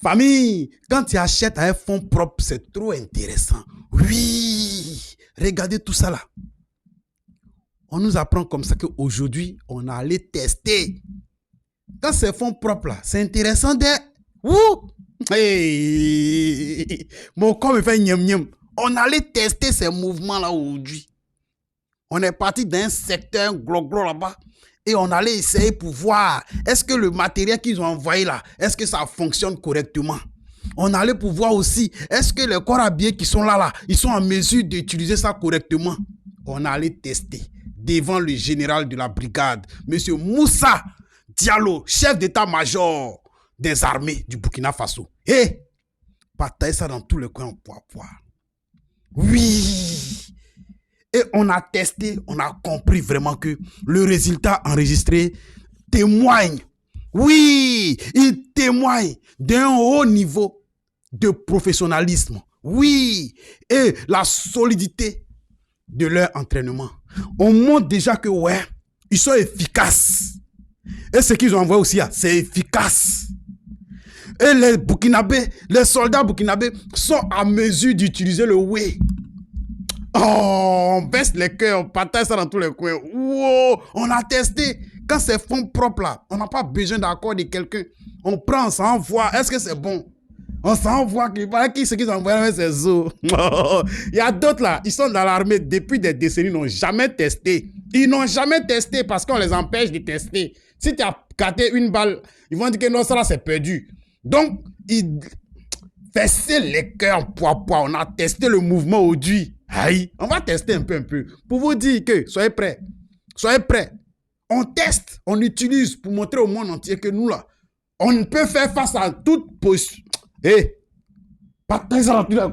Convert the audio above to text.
Famille, quand tu achètes un fonds propre, c'est trop intéressant. Oui, regardez tout ça là. On nous apprend comme ça qu'aujourd'hui, on a allé tester. Quand c'est fonds propre là, c'est intéressant de... Ouh! Hey! Mon corps me fait niam niam. On allait tester ces mouvements là aujourd'hui. On est parti d'un secteur gros là-bas et on allait essayer pour voir est-ce que le matériel qu'ils ont envoyé là, est-ce que ça fonctionne correctement. On allait pour voir aussi est-ce que les corps habillés qui sont là, ils sont en mesure d'utiliser ça correctement. On allait tester devant le général de la brigade, monsieur Moussa Diallo, chef d'état-major des armées du Burkina Faso. Et partager ça dans tous les coins pour pouvoir. Oui! Et on a testé, on a compris vraiment que le résultat enregistré témoigne. Oui, il témoigne d'un haut niveau de professionnalisme. Oui, et la solidité de leur entraînement. On montre déjà que, ouais, ils sont efficaces. Et ce qu'ils ont envoyé aussi, c'est efficace. Et les Burkinabés, les soldats burkinabés sont à mesure d'utiliser le way. Oh, on baisse les cœurs, on partage ça dans tous les coins. Wow, on a testé. Quand c'est fonds propres là, on n'a pas besoin d'accord de quelqu'un. On prend, on s'envoie. Est-ce que c'est bon? On s'envoie. Qui c'est qu'ils envoient avec ces os? Il y a d'autres là, ils sont dans l'armée depuis des décennies, ils n'ont jamais testé. Ils n'ont jamais testé parce qu'on les empêche de tester. Si tu as gâté une balle, ils vont dire que non, ça là c'est perdu. Donc, ils fessent les cœurs poids. On a testé le mouvement aujourd'hui. Aïe, on va tester un peu. Pour vous dire que, soyez prêts. Soyez prêts. On teste, on utilise pour montrer au monde entier que nous là, on peut faire face à toute position. Partez ça là,